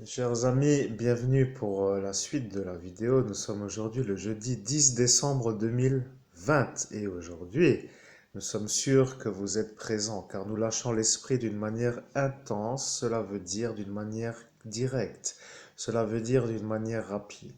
Chers amis, bienvenue pour la suite de la vidéo. Nous sommes aujourd'hui le jeudi 10 décembre 2020 et aujourd'hui, nous sommes sûrs que vous êtes présents car nous lâchons l'esprit d'une manière intense, cela veut dire d'une manière directe, cela veut dire d'une manière rapide.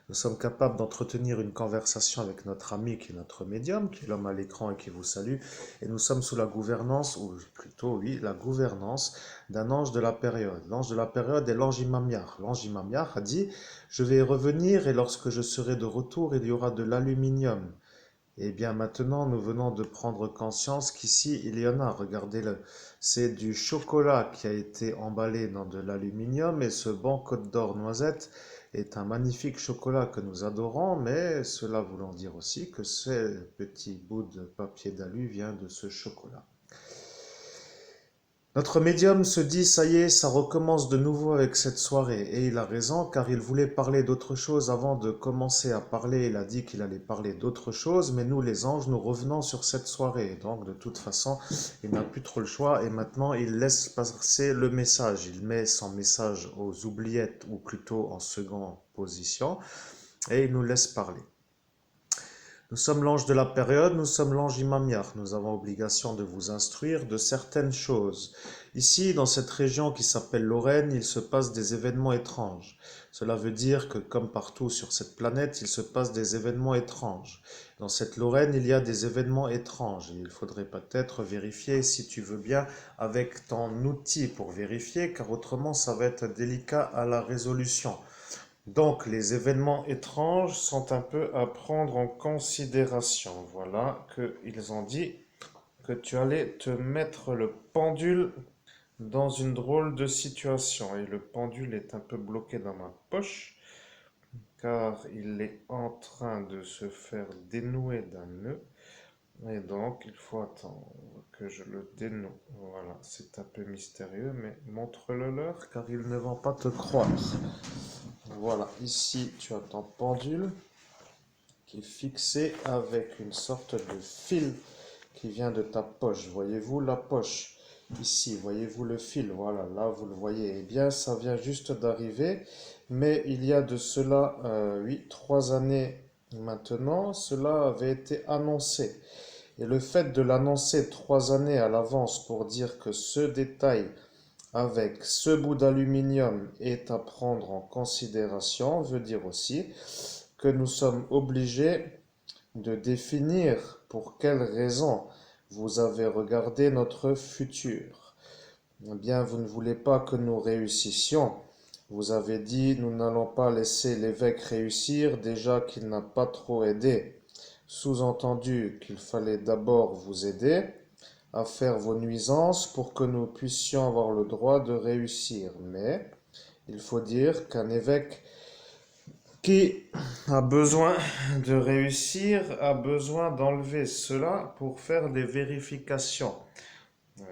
Nous sommes capables d'entretenir une conversation avec notre ami qui est notre médium, qui est l'homme à l'écran et qui vous salue, et nous sommes sous la gouvernance, ou plutôt oui, la gouvernance d'un ange de la période. L'ange de la période est l'ange Imamiar. L'ange Imamiar a dit, je vais revenir et lorsque je serai de retour, il y aura de l'aluminium. Et bien maintenant, nous venons de prendre conscience qu'ici, il y en a. Regardez-le. C'est du chocolat qui a été emballé dans de l'aluminium et ce bon Côte d'Or noisette est un magnifique chocolat que nous adorons, mais cela voulant dire aussi que ce petit bout de papier d'alu vient de ce chocolat. Notre médium se dit, ça y est, ça recommence de nouveau avec cette soirée. Et il a raison, car il voulait parler d'autre chose avant de commencer à parler. Il a dit qu'il allait parler d'autre chose, mais nous, les anges, nous revenons sur cette soirée. Donc, de toute façon, il n'a plus trop le choix. Et maintenant, il laisse passer le message. Il met son message aux oubliettes, ou plutôt en seconde position, et il nous laisse parler. Nous sommes l'ange de la période, nous sommes l'ange Imamiar. Nous avons obligation de vous instruire de certaines choses. Ici, dans cette région qui s'appelle Lorraine, il se passe des événements étranges. Cela veut dire que, comme partout sur cette planète, il se passe des événements étranges. Dans cette Lorraine, il y a des événements étranges. Et il faudrait peut-être vérifier, si tu veux bien, avec ton outil pour vérifier, car autrement, ça va être délicat à la résolution. Donc, les événements étranges sont un peu à prendre en considération. Voilà qu'ils ont dit que tu allais te mettre le pendule dans une drôle de situation. Et le pendule est un peu bloqué dans ma poche, car il est en train de se faire dénouer d'un nœud. Et donc, il faut attendre que je le dénoue. Voilà, c'est un peu mystérieux, mais montre-le leur, car ils ne vont pas te croire. Voilà, ici tu as ton pendule qui est fixé avec une sorte de fil qui vient de ta poche. Voyez-vous la poche? Ici, voyez-vous le fil? Voilà, là vous le voyez. Eh bien, ça vient juste d'arriver, mais il y a de cela, oui, 3 années maintenant, cela avait été annoncé. Et le fait de l'annoncer 3 années à l'avance pour dire que ce détail avec ce bout d'aluminium est à prendre en considération veut dire aussi que nous sommes obligés de définir pour quelles raisons vous avez regardé notre futur. Eh bien, vous ne voulez pas que nous réussissions. Vous avez dit, nous n'allons pas laisser l'évêque réussir, déjà qu'il n'a pas trop aidé. Sous-entendu qu'il fallait d'abord vous aider à faire vos nuisances pour que nous puissions avoir le droit de réussir. Mais il faut dire qu'un évêque qui a besoin de réussir a besoin d'enlever cela pour faire des vérifications.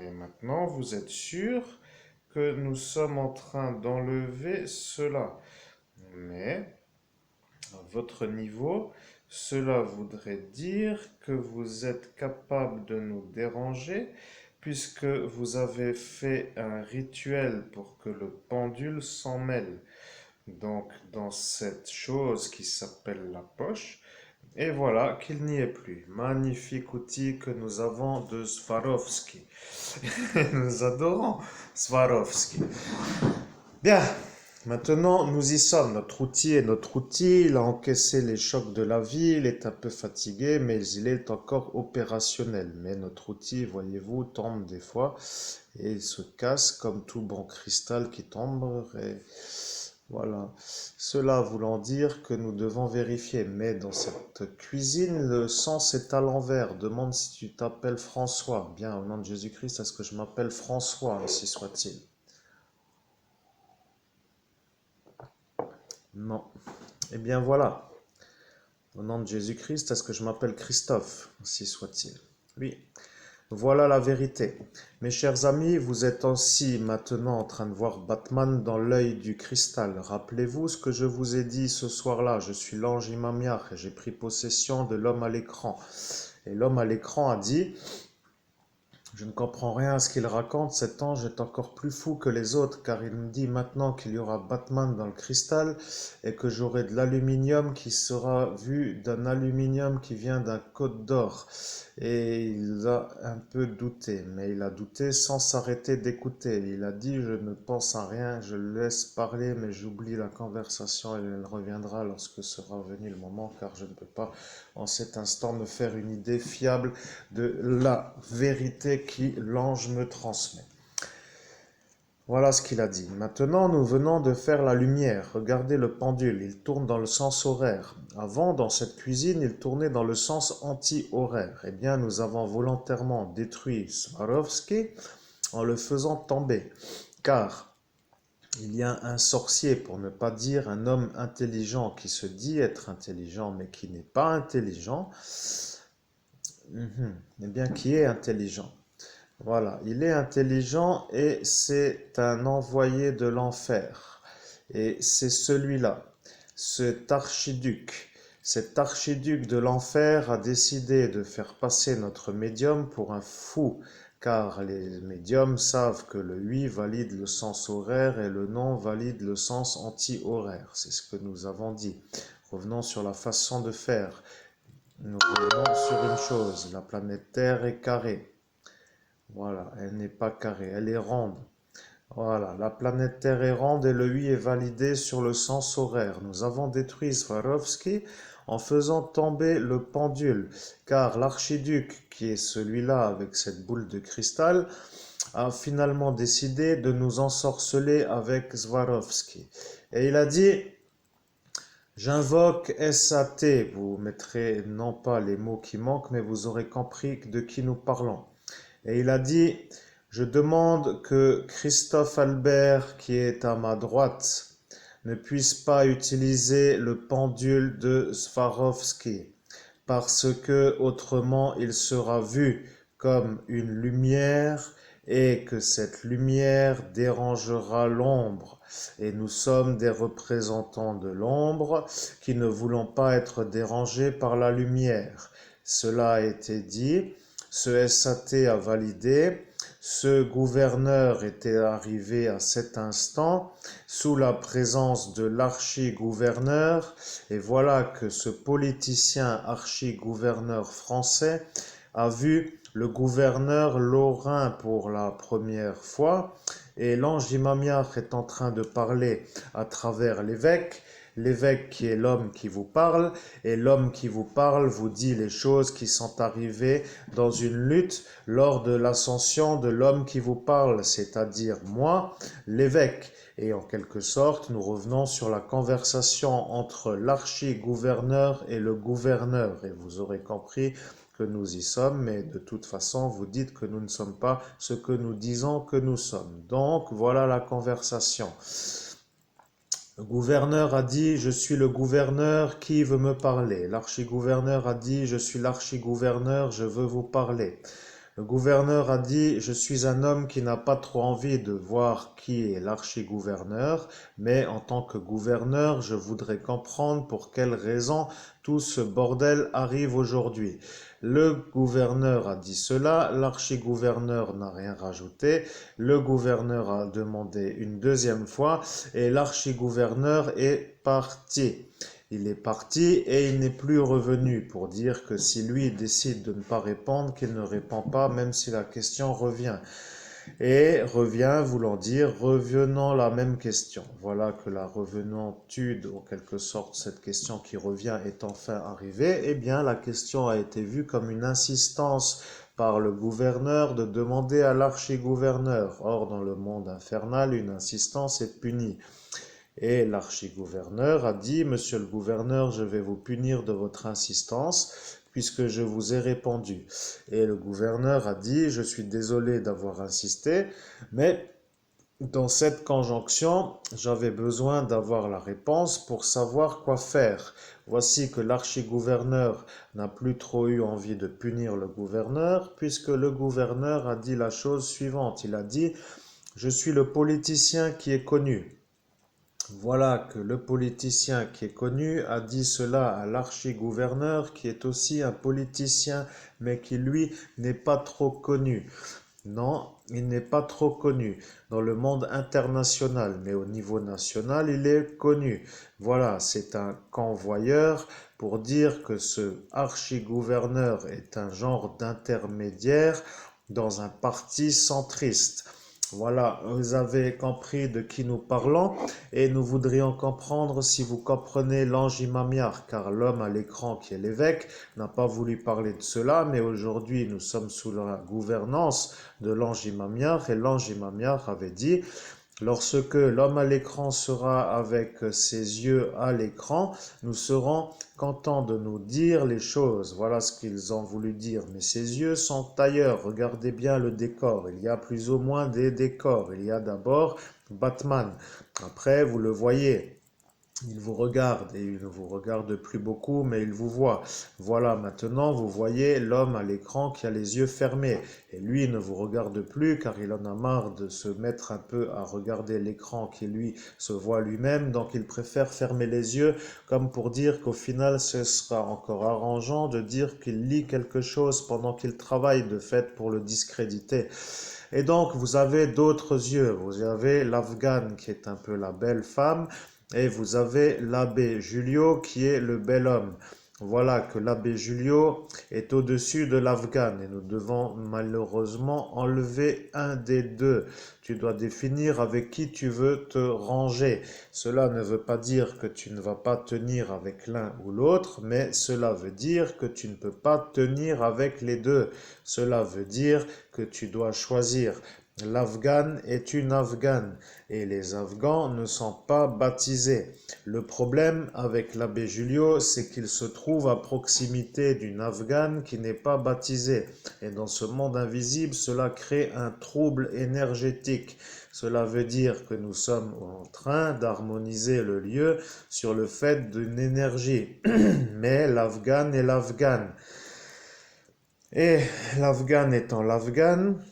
Et maintenant, vous êtes sûr que nous sommes en train d'enlever cela. Mais à votre niveau, cela voudrait dire que vous êtes capable de nous déranger puisque vous avez fait un rituel pour que le pendule s'en mêle. Donc, dans cette chose qui s'appelle la poche, et voilà qu'il n'y est plus. Magnifique outil que nous avons de Swarovski. Nous adorons Swarovski. Bien, maintenant nous y sommes. Notre outil est notre outil. Il a encaissé les chocs de la vie. Il est un peu fatigué, mais il est encore opérationnel. Mais notre outil, voyez-vous, tombe des fois et il se casse comme tout bon cristal qui tombe. Et voilà. Cela voulant dire que nous devons vérifier. Mais dans cette cuisine, le sens est à l'envers. Demande si tu t'appelles François. Bien, au nom de Jésus-Christ, est-ce que je m'appelle François, ainsi soit-il? Non. Eh bien voilà. Au nom de Jésus-Christ, est-ce que je m'appelle Christophe? Ainsi soit-il. Oui. Voilà la vérité. Mes chers amis, vous êtes aussi maintenant en train de voir Batman dans l'œil du cristal. Rappelez-vous ce que je vous ai dit ce soir-là. Je suis l'ange Imamiar et j'ai pris possession de l'homme à l'écran. Et l'homme à l'écran a dit, Je ne comprends rien à ce qu'il raconte, cet ange est encore plus fou que les autres, car il me dit maintenant qu'il y aura Batman dans le cristal et que j'aurai de l'aluminium qui sera vu d'un aluminium qui vient d'un côte d'or. Et il a un peu douté, mais il a douté sans s'arrêter d'écouter. Il a dit, je ne pense à rien, je le laisse parler, mais j'oublie la conversation et elle reviendra lorsque sera venu le moment, car je ne peux pas en cet instant me faire une idée fiable de la vérité qui l'ange me transmet. Voilà ce qu'il a dit. Maintenant, nous venons de faire la lumière. Regardez le pendule, il tourne dans le sens horaire. Avant, dans cette cuisine, il tournait dans le sens anti-horaire. Eh bien, nous avons volontairement détruit Swarovski en le faisant tomber. Car il y a un sorcier, pour ne pas dire un homme intelligent, qui se dit être intelligent, mais qui n'est pas intelligent. Eh bien, qui est intelligent? Voilà, il est intelligent et c'est un envoyé de l'enfer. Et c'est celui-là, cet archiduc de l'enfer a décidé de faire passer notre médium pour un fou, car les médiums savent que le oui valide le sens horaire et le non valide le sens anti-horaire. C'est ce que nous avons dit. Revenons sur la façon de faire. Nous revenons sur une chose, la planète Terre est carrée. Voilà, elle n'est pas carrée, elle est ronde. Voilà, la planète Terre est ronde et le oui est validé sur le sens horaire. Nous avons détruit Swarovski en faisant tomber le pendule, car l'archiduc, qui est celui-là avec cette boule de cristal, a finalement décidé de nous ensorceler avec Swarovski. Et il a dit, j'invoque SAT, vous mettrez non pas les mots qui manquent, mais vous aurez compris de qui nous parlons. Et il a dit, je demande que Christophe Albert, qui est à ma droite, ne puisse pas utiliser le pendule de Swarovski, parce que autrement il sera vu comme une lumière et que cette lumière dérangera l'ombre. Et nous sommes des représentants de l'ombre qui ne voulons pas être dérangés par la lumière. Cela a été dit. Ce SAT a validé, ce gouverneur était arrivé à cet instant sous la présence de l'archi-gouverneur, et voilà que ce politicien archi-gouverneur français a vu le gouverneur lorrain pour la première fois, et l'ange Imamiach est en train de parler à travers l'évêque qui est l'homme qui vous parle, et l'homme qui vous parle vous dit les choses qui sont arrivées dans une lutte lors de l'ascension de l'homme qui vous parle, c'est-à-dire moi, l'évêque. Et en quelque sorte, nous revenons sur la conversation entre l'archi-gouverneur et le gouverneur, et vous aurez compris que nous y sommes, mais de toute façon, vous dites que nous ne sommes pas ce que nous disons que nous sommes. Donc, voilà la conversation. Le gouverneur a dit, je suis le gouverneur, qui veut me parler? L'archigouverneur a dit, je suis l'archigouverneur, je veux vous parler. Le gouverneur a dit, je suis un homme qui n'a pas trop envie de voir qui est l'archigouverneur, mais en tant que gouverneur, je voudrais comprendre pour quelle raison tout ce bordel arrive aujourd'hui. Le gouverneur a dit cela, l'archigouverneur n'a rien rajouté, le gouverneur a demandé une deuxième fois et l'archigouverneur est parti. Il est parti et il n'est plus revenu pour dire que si lui décide de ne pas répondre, qu'il ne répond pas même si la question revient. Et revient voulant dire revenant la même question. Voilà que la revenantude, en quelque sorte, cette question qui revient est enfin arrivée. Eh bien, la question a été vue comme une insistance par le gouverneur de demander à l'archigouverneur. Or, dans le monde infernal, une insistance est punie. Et l'archigouverneur a dit, Monsieur le gouverneur, je vais vous punir de votre insistance, puisque je vous ai répondu. Et le gouverneur a dit, je suis désolé d'avoir insisté, mais dans cette conjonction, j'avais besoin d'avoir la réponse pour savoir quoi faire. Voici que l'archigouverneur n'a plus trop eu envie de punir le gouverneur, puisque le gouverneur a dit la chose suivante. Il a dit, je suis le politicien qui est connu. Voilà que le politicien qui est connu a dit cela à l'archigouverneur qui est aussi un politicien mais qui lui n'est pas trop connu. Non, il n'est pas trop connu dans le monde international, mais au niveau national, il est connu. Voilà, c'est un convoyeur pour dire que ce archigouverneur est un genre d'intermédiaire dans un parti centriste. Voilà, vous avez compris de qui nous parlons et nous voudrions comprendre si vous comprenez l'ange Imamiar, car l'homme à l'écran qui est l'évêque n'a pas voulu parler de cela, mais aujourd'hui nous sommes sous la gouvernance de l'ange Imamiar et l'ange Imamiar avait dit lorsque l'homme à l'écran sera avec ses yeux à l'écran, nous serons contents de nous dire les choses. Voilà ce qu'ils ont voulu dire. Mais ses yeux sont ailleurs. Regardez bien le décor. Il y a plus ou moins des décors. Il y a d'abord Batman. Après, vous le voyez. Il vous regarde et il ne vous regarde plus beaucoup, mais il vous voit. Voilà, maintenant vous voyez l'homme à l'écran qui a les yeux fermés. Et lui ne vous regarde plus car il en a marre de se mettre un peu à regarder l'écran qui lui se voit lui-même. Donc il préfère fermer les yeux comme pour dire qu'au final ce sera encore arrangeant de dire qu'il lit quelque chose pendant qu'il travaille de fait pour le discréditer. Et donc, vous avez d'autres yeux. Vous avez l'Afghane qui est un peu la belle femme et vous avez l'abbé Julio qui est le bel homme. Voilà que l'abbé Julio est au-dessus de l'Afghane et nous devons malheureusement enlever un des deux. Tu dois définir avec qui tu veux te ranger. Cela ne veut pas dire que tu ne vas pas tenir avec l'un ou l'autre, mais cela veut dire que tu ne peux pas tenir avec les deux. Cela veut dire que tu dois choisir. L'Afghane est une Afghane et les Afghans ne sont pas baptisés. Le problème avec l'abbé Julio, c'est qu'il se trouve à proximité d'une Afghane qui n'est pas baptisée. Et dans ce monde invisible, cela crée un trouble énergétique. Cela veut dire que nous sommes en train d'harmoniser le lieu sur le fait d'une énergie. Mais l'Afghane est l'Afghane. Et l'Afghane étant l'Afghane,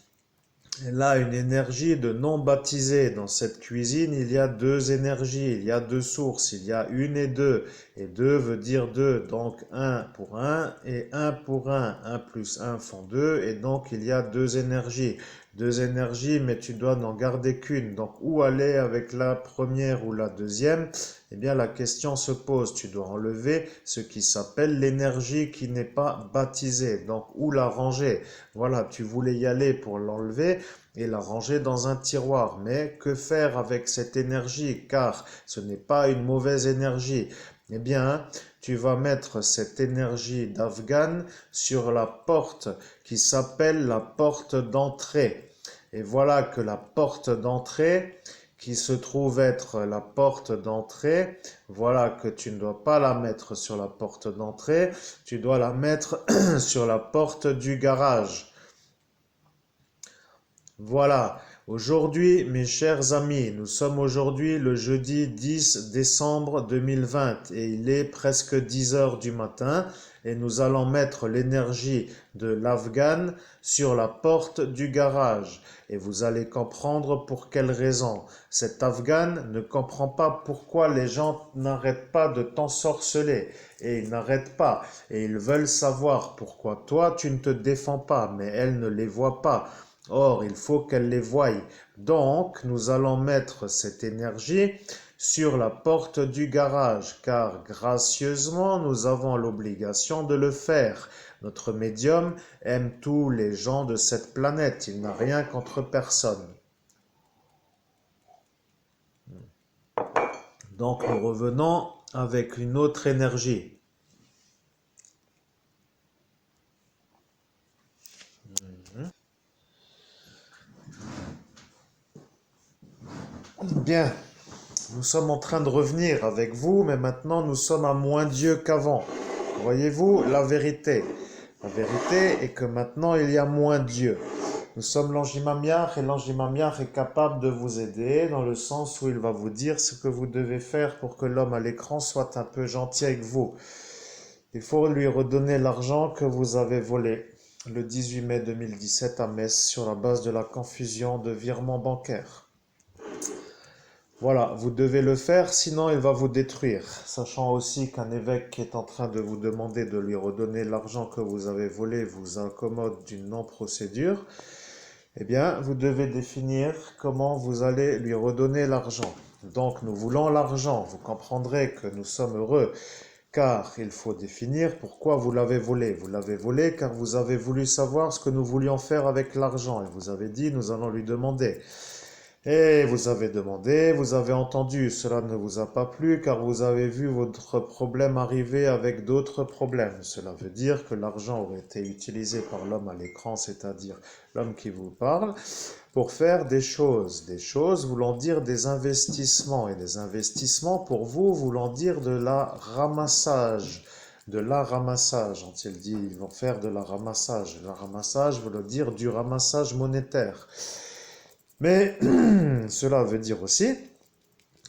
elle a une énergie de non baptisé. Dans cette cuisine, il y a deux énergies, il y a deux sources, il y a une et deux. Et deux veut dire deux, donc un pour un et un pour un. Un plus un font deux, et donc il y a deux énergies. Deux énergies, mais tu dois n'en garder qu'une. Donc où aller avec la première ou la deuxième? Eh bien la question se pose. Tu dois enlever ce qui s'appelle l'énergie qui n'est pas baptisée. Donc où la ranger? Voilà, tu voulais y aller pour l'enlever et la ranger dans un tiroir. Mais que faire avec cette énergie? Car ce n'est pas une mauvaise énergie. Eh bien, tu vas mettre cette énergie d'Afghan sur la porte qui s'appelle la porte d'entrée. Et voilà que la porte d'entrée, qui se trouve être la porte d'entrée, voilà que tu ne dois pas la mettre sur la porte d'entrée, tu dois la mettre sur la porte du garage. Voilà, aujourd'hui, mes chers amis, nous sommes aujourd'hui le jeudi 10 décembre 2020 et il est presque 10 heures du matin et nous allons mettre l'énergie de l'Afghan sur la porte du garage. Et vous allez comprendre pour quelle raison. Cet Afghan ne comprend pas pourquoi les gens n'arrêtent pas de t'ensorceler. Et ils n'arrêtent pas. Et ils veulent savoir pourquoi toi tu ne te défends pas, mais elle ne les voit pas. Or, il faut qu'elle les voie. Donc, nous allons mettre cette énergie sur la porte du garage, car gracieusement, nous avons l'obligation de le faire. Notre médium aime tous les gens de cette planète. Il n'a rien contre personne. Donc, nous revenons avec une autre énergie. Bien, nous sommes en train de revenir avec vous, mais maintenant nous sommes à moins Dieu qu'avant. Voyez-vous la vérité? La vérité est que maintenant il y a moins Dieu. Nous sommes l'ange Imamiar et l'ange Imamiar est capable de vous aider dans le sens où il va vous dire ce que vous devez faire pour que l'homme à l'écran soit un peu gentil avec vous. Il faut lui redonner l'argent que vous avez volé le 18 mai 2017 à Metz sur la base de la confusion de virements bancaires. Voilà, vous devez le faire, sinon il va vous détruire. Sachant aussi qu'un évêque qui est en train de vous demander de lui redonner l'argent que vous avez volé vous incommode d'une non-procédure, eh bien, vous devez définir comment vous allez lui redonner l'argent. Donc, nous voulons l'argent. Vous comprendrez que nous sommes heureux, car il faut définir pourquoi vous l'avez volé. Vous l'avez volé car vous avez voulu savoir ce que nous voulions faire avec l'argent. Et vous avez dit, nous allons lui demander. Et vous avez demandé, vous avez entendu, cela ne vous a pas plu car vous avez vu votre problème arriver avec d'autres problèmes. Cela veut dire que l'argent aurait été utilisé par l'homme à l'écran, c'est-à-dire l'homme qui vous parle, pour faire des choses. Des choses voulant dire des investissements. Et des investissements pour vous voulant dire de la ramassage. De la ramassage, ont-ils dit, ils vont faire de la ramassage. La ramassage veut dire du ramassage monétaire. Mais cela veut dire aussi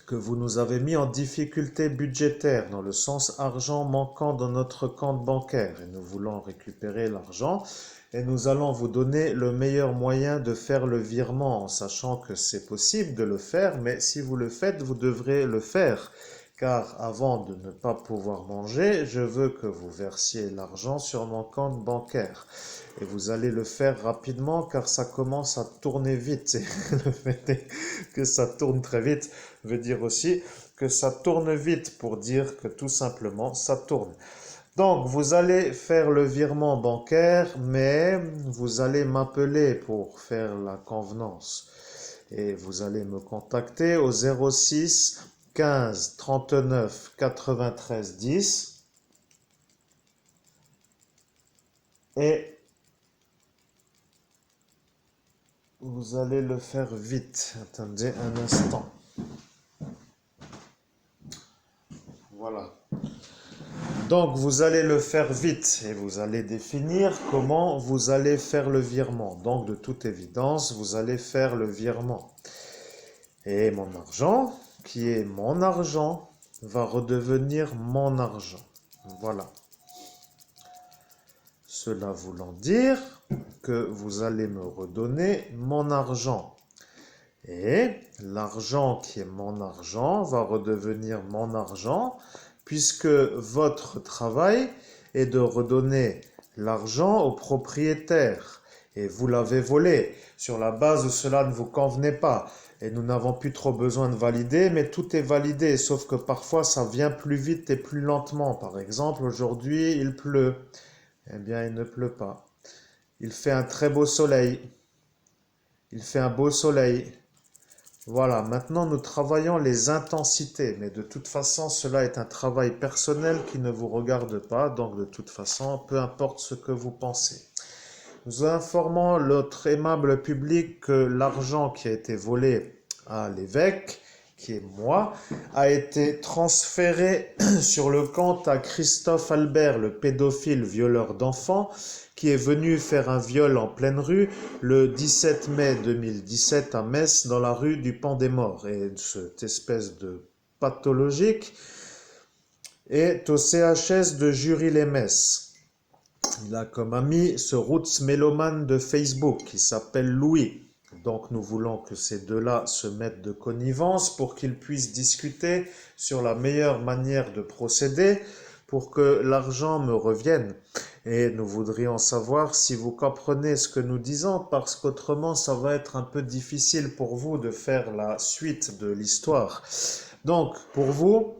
que vous nous avez mis en difficulté budgétaire, dans le sens argent manquant dans notre compte bancaire. Et nous voulons récupérer l'argent et nous allons vous donner le meilleur moyen de faire le virement, en sachant que c'est possible de le faire, mais si vous le faites, vous devrez le faire. Car avant de ne pas pouvoir manger, je veux que vous versiez l'argent sur mon compte bancaire. Et vous allez le faire rapidement car ça commence à tourner vite. Et le fait est que ça tourne très vite veut dire aussi que ça tourne vite pour dire que tout simplement ça tourne. Donc vous allez faire le virement bancaire, mais vous allez m'appeler pour faire la convenance. Et vous allez me contacter au 06 15 39 93 10 et vous allez le faire vite. Attendez un instant. Voilà. Donc vous allez le faire vite et vous allez définir comment vous allez faire le virement. Donc de toute évidence, vous allez faire le virement. Et mon argent, qui est mon argent, va redevenir mon argent. Voilà. Cela voulant dire que vous allez me redonner mon argent. Et l'argent qui est mon argent va redevenir mon argent puisque votre travail est de redonner l'argent au propriétaire. Et vous l'avez volé sur la base où cela ne vous convenait pas. Et nous n'avons plus trop besoin de valider, mais tout est validé, sauf que parfois ça vient plus vite et plus lentement. Par exemple, aujourd'hui, il pleut. Eh bien, il ne pleut pas. Il fait un très beau soleil. Il fait un beau soleil. Voilà, maintenant nous travaillons les intensités, mais de toute façon, cela est un travail personnel qui ne vous regarde pas, donc de toute façon, peu importe ce que vous pensez. Nous informons notre aimable public que l'argent qui a été volé à l'évêque, qui est moi, a été transféré sur le compte à Christophe Albert, le pédophile violeur d'enfants, qui est venu faire un viol en pleine rue le 17 mai 2017 à Metz, dans la rue du Pan des Morts. Et cette espèce de pathologique est au CHS de Jury-les-Metz. Il a comme ami ce roots mélomane de Facebook qui s'appelle Louis. Donc nous voulons que ces deux-là se mettent de connivence pour qu'ils puissent discuter sur la meilleure manière de procéder pour que l'argent me revienne. Et nous voudrions savoir si vous comprenez ce que nous disons, parce qu'autrement ça va être un peu difficile pour vous de faire la suite de l'histoire. Donc pour vous,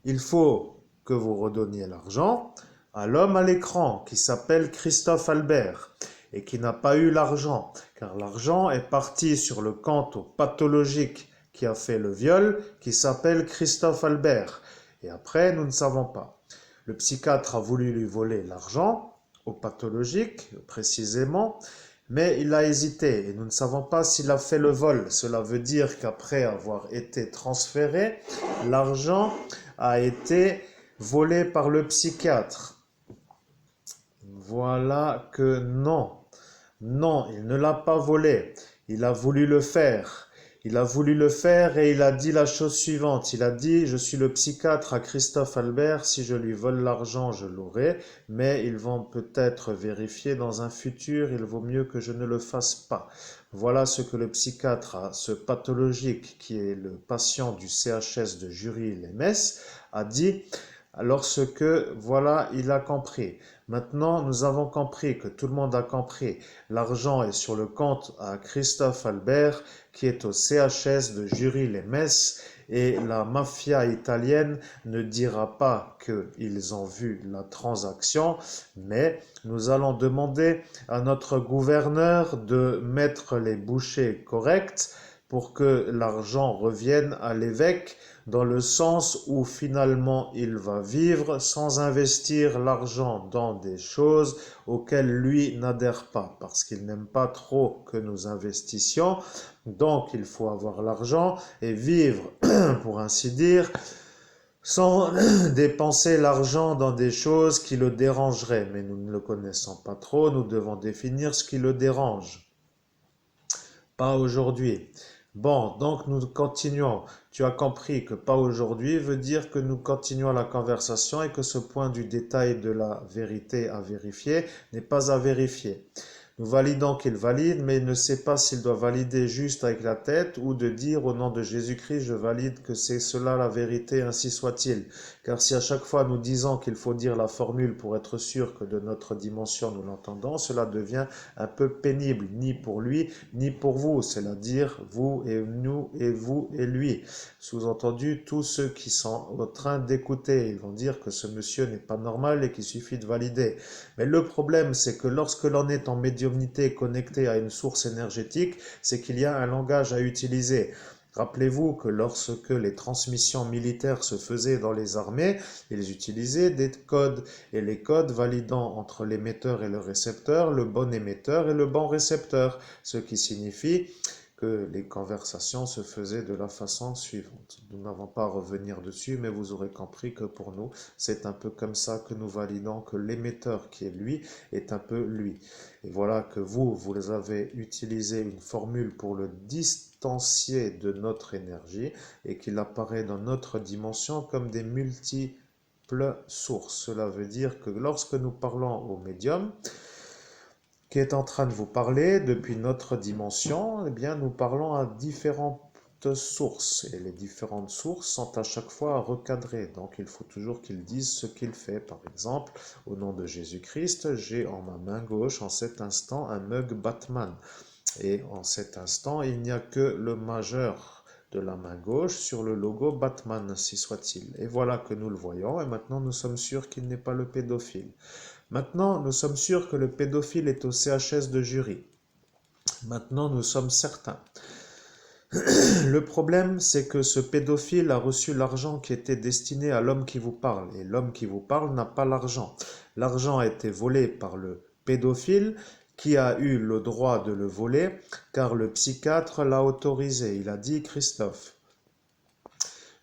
il faut que vous redonniez l'argent à l'homme à l'écran qui s'appelle Christophe Albert et qui n'a pas eu l'argent, car l'argent est parti sur le compte au pathologique qui a fait le viol, qui s'appelle Christophe Albert. Et après, nous ne savons pas. Le psychiatre a voulu lui voler l'argent, au pathologique précisément, mais il a hésité et nous ne savons pas s'il a fait le vol. Cela veut dire qu'après avoir été transféré, l'argent a été volé par le psychiatre. Voilà que non. Non, il ne l'a pas volé. Il a voulu le faire. Il a voulu le faire et il a dit la chose suivante. Il a dit, je suis le psychiatre à Christophe Albert, si je lui vole l'argent, je l'aurai, mais ils vont peut-être vérifier dans un futur, il vaut mieux que je ne le fasse pas. Voilà ce que le psychiatre, ce pathologique qui est le patient du CHS de Jury-les-Messes, a dit lorsque, voilà, il a compris. Maintenant, nous avons compris que tout le monde a compris. L'argent est sur le compte à Christophe Albert, qui est au CHS de Jury-les-Messes, et la mafia italienne ne dira pas qu'ils ont vu la transaction, mais nous allons demander à notre gouverneur de mettre les bouchées correctes pour que l'argent revienne à l'évêque dans le sens où finalement il va vivre sans investir l'argent dans des choses auxquelles lui n'adhère pas, parce qu'il n'aime pas trop que nous investissions. Donc il faut avoir l'argent et vivre, pour ainsi dire, sans dépenser l'argent dans des choses qui le dérangeraient. Mais nous ne le connaissons pas trop, nous devons définir ce qui le dérange. Pas aujourd'hui. Bon, donc nous continuons. Tu as compris que pas aujourd'hui veut dire que nous continuons la conversation et que ce point du détail de la vérité à vérifier n'est pas à vérifier. Nous validons qu'il valide, mais il ne sait pas s'il doit valider juste avec la tête ou de dire au nom de Jésus-Christ, je valide que c'est cela la vérité, ainsi soit-il. Car si à chaque fois nous disons qu'il faut dire la formule pour être sûr que de notre dimension nous l'entendons, cela devient un peu pénible, ni pour lui, ni pour vous, c'est-à-dire vous et nous et vous et lui. Sous-entendu, tous ceux qui sont en train d'écouter, ils vont dire que ce monsieur n'est pas normal et qu'il suffit de valider. Mais le problème, c'est que lorsque l'on est en médiumnité connectée à une source énergétique, c'est qu'il y a un langage à utiliser. Rappelez-vous que lorsque les transmissions militaires se faisaient dans les armées, ils utilisaient des codes, et les codes validant entre l'émetteur et le récepteur, le bon émetteur et le bon récepteur, ce qui signifie que les conversations se faisaient de la façon suivante. Nous n'avons pas à revenir dessus, mais vous aurez compris que pour nous, c'est un peu comme ça que nous validons que l'émetteur qui est lui est un peu lui. Et voilà que vous avez utilisé une formule pour le distancier de notre énergie et qu'il apparaît dans notre dimension comme des multiples sources. Cela veut dire que lorsque nous parlons au médium, qui est en train de vous parler depuis notre dimension, eh bien, nous parlons à différentes sources. Et les différentes sources sont à chaque fois recadrées. Donc, il faut toujours qu'il dise ce qu'il fait. Par exemple, au nom de Jésus-Christ, j'ai en ma main gauche, en cet instant, un mug Batman. Et en cet instant, il n'y a que le majeur de la main gauche sur le logo Batman, ainsi soit-il. Et voilà que nous le voyons. Et maintenant, nous sommes sûrs qu'il n'est pas le pédophile. Maintenant, nous sommes sûrs que le pédophile est au CHS de Jury. Maintenant, nous sommes certains. Le problème, c'est que ce pédophile a reçu l'argent qui était destiné à l'homme qui vous parle. Et l'homme qui vous parle n'a pas l'argent. L'argent a été volé par le pédophile qui a eu le droit de le voler car le psychiatre l'a autorisé. Il a dit, Christophe,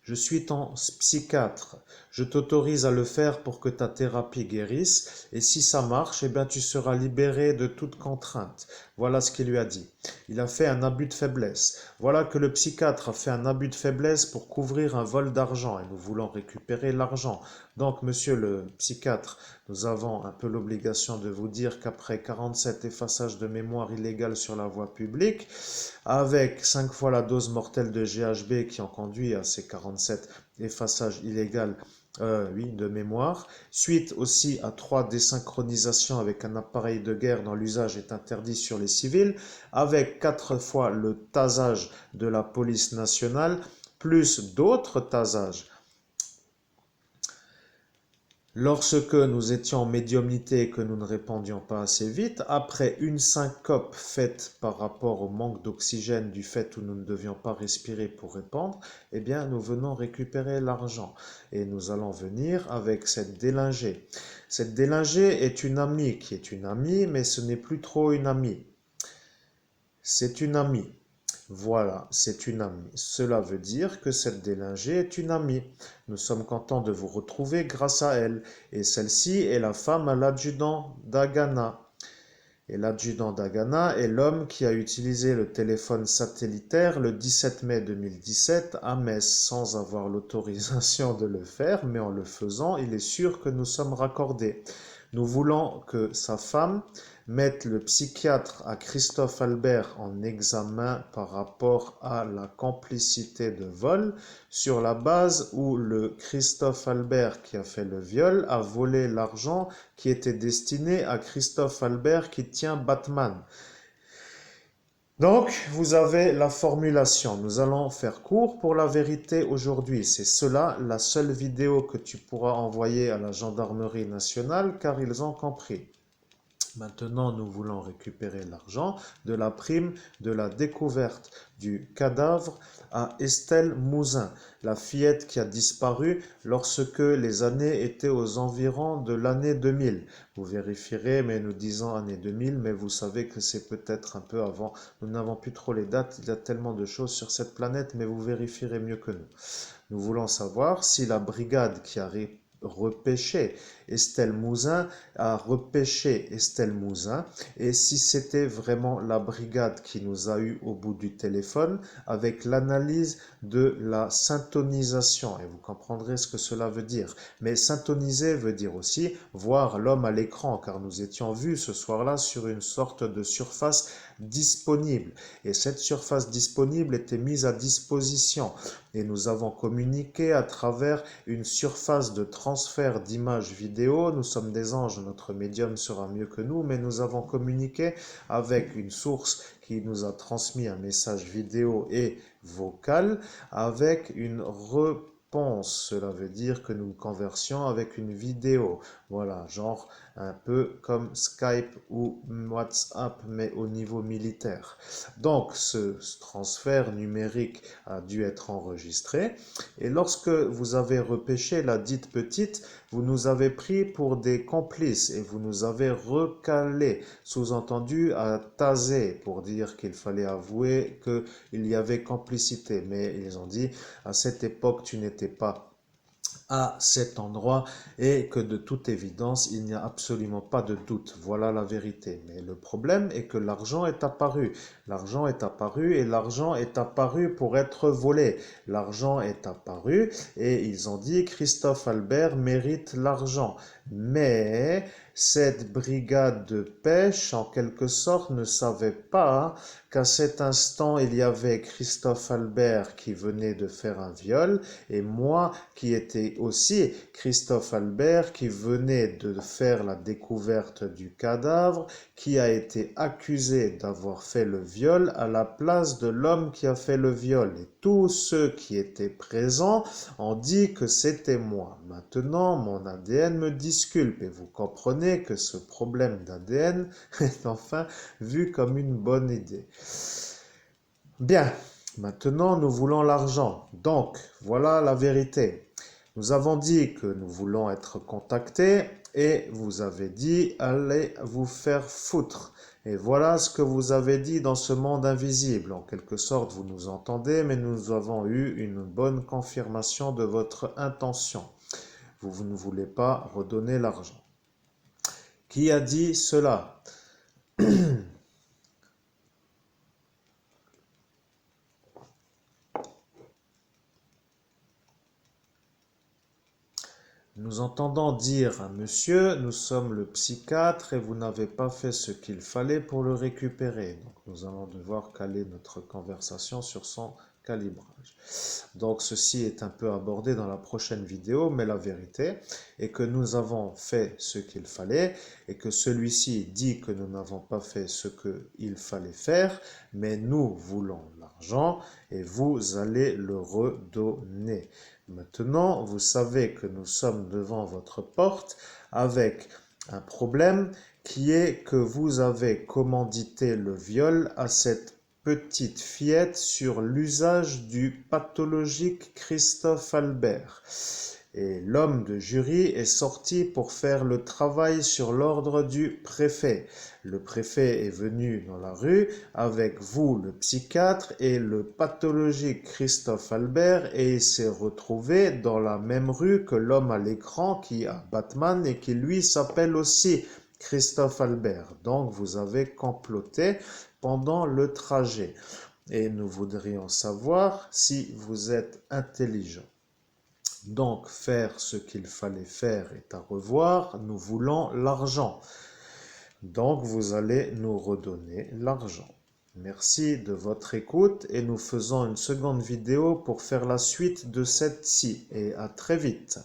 je suis ton psychiatre. Je t'autorise à le faire pour que ta thérapie guérisse. Et si ça marche, eh bien, tu seras libéré de toute contrainte. Voilà ce qu'il lui a dit. Il a fait un abus de faiblesse. Voilà que le psychiatre a fait un abus de faiblesse pour couvrir un vol d'argent. Et nous voulons récupérer l'argent. Donc, monsieur le psychiatre, nous avons un peu l'obligation de vous dire qu'après 47 effaçages de mémoire illégale sur la voie publique, avec 5 fois la dose mortelle de GHB qui ont conduit à ces 47 effaçages illégaux de mémoire, suite aussi à 3 désynchronisations avec un appareil de guerre dont l'usage est interdit sur les civils, avec 4 fois le tasage de la police nationale, plus d'autres tasages. Lorsque nous étions en médiumnité et que nous ne répondions pas assez vite, après une syncope faite par rapport au manque d'oxygène du fait où nous ne devions pas respirer pour répondre, eh bien nous venons récupérer l'argent et nous allons venir avec cette délingée. Cette délingée est une amie qui est une amie, mais ce n'est plus trop une amie. C'est une amie. Voilà, c'est une amie. Cela veut dire que cette délingée est une amie. Nous sommes contents de vous retrouver grâce à elle. Et celle-ci est la femme à l'adjudant d'Agana. Et l'adjudant d'Agana est l'homme qui a utilisé le téléphone satellitaire le 17 mai 2017 à Metz sans avoir l'autorisation de le faire, mais en le faisant, il est sûr que nous sommes raccordés. Nous voulons que sa femme mette le psychiatre à Christophe Albert en examen par rapport à la complicité de vol, sur la base où le Christophe Albert qui a fait le viol a volé l'argent qui était destiné à Christophe Albert qui tient Batman. Donc, vous avez la formulation. Nous allons faire court pour la vérité aujourd'hui. C'est cela la seule vidéo que tu pourras envoyer à la gendarmerie nationale car ils ont compris. Maintenant, nous voulons récupérer l'argent de la prime de la découverte du cadavre à Estelle Mouzin, la fillette qui a disparu lorsque les années étaient aux environs de l'année 2000. Vous vérifierez, mais nous disons année 2000, mais vous savez que c'est peut-être un peu avant. Nous n'avons plus trop les dates, il y a tellement de choses sur cette planète, mais vous vérifierez mieux que nous. Nous voulons savoir si la brigade qui a repêché Estelle Mouzin a repêché Estelle Mouzin et si c'était vraiment la brigade qui nous a eu au bout du téléphone avec l'analyse de la syntonisation et vous comprendrez ce que cela veut dire. Mais syntoniser veut dire aussi voir l'homme à l'écran car nous étions vus ce soir-là sur une sorte de surface disponible et cette surface disponible était mise à disposition et nous avons communiqué à travers une surface de transfert d'images vidéo. Nous sommes des anges, notre médium sera mieux que nous, mais nous avons communiqué avec une source qui nous a transmis un message vidéo et vocal avec une réponse. Cela veut dire que nous conversions avec une vidéo. Voilà, genre un peu comme Skype ou WhatsApp, mais au niveau militaire. Donc, ce transfert numérique a dû être enregistré. Et lorsque vous avez repêché la dite petite, vous nous avez pris pour des complices et vous nous avez recalés, sous-entendu à taser pour dire qu'il fallait avouer qu'il y avait complicité. Mais ils ont dit, à cette époque, tu n'étais pas à cet endroit et que de toute évidence, il n'y a absolument pas de doute. Voilà la vérité. Mais le problème est que l'argent est apparu. L'argent est apparu et l'argent est apparu pour être volé. L'argent est apparu et ils ont dit Christophe Albert mérite l'argent. Mais cette brigade de pêche, en quelque sorte, ne savait pas qu'à cet instant, il y avait Christophe Albert qui venait de faire un viol et moi qui étais aussi Christophe Albert qui venait de faire la découverte du cadavre, qui a été accusé d'avoir fait le viol à la place de l'homme qui a fait le viol. Et tous ceux qui étaient présents ont dit que c'était moi. Maintenant, mon ADN me disculpe et vous comprenez que ce problème d'ADN est enfin vu comme une bonne idée. Bien, maintenant nous voulons l'argent. Donc, voilà la vérité. Nous avons dit que nous voulons être contactés et vous avez dit allez vous faire foutre. Et voilà ce que vous avez dit dans ce monde invisible. En quelque sorte, vous nous entendez, mais nous avons eu une bonne confirmation de votre intention. Vous ne voulez pas redonner l'argent. Qui a dit cela? Nous entendons dire à monsieur, nous sommes le psychiatre et vous n'avez pas fait ce qu'il fallait pour le récupérer. Donc nous allons devoir caler notre conversation sur son calibrage. Donc ceci est un peu abordé dans la prochaine vidéo, mais la vérité est que nous avons fait ce qu'il fallait et que celui-ci dit que nous n'avons pas fait ce qu'il fallait faire, mais nous voulons l'argent et vous allez le redonner. Maintenant, vous savez que nous sommes devant votre porte avec un problème qui est que vous avez commandité le viol à cette petite fillette sur l'usage du pathologique Christophe Albert. Et l'homme de jury est sorti pour faire le travail sur l'ordre du préfet. Le préfet est venu dans la rue avec vous, le psychiatre, et le pathologique Christophe Albert, et il s'est retrouvé dans la même rue que l'homme à l'écran qui a Batman et qui lui s'appelle aussi Christophe Albert. Donc, vous avez comploté pendant le trajet. Et nous voudrions savoir si vous êtes intelligent. Donc, faire ce qu'il fallait faire est à revoir. Nous voulons l'argent. Donc, vous allez nous redonner l'argent. Merci de votre écoute et nous faisons une seconde vidéo pour faire la suite de cette-ci. Et à très vite.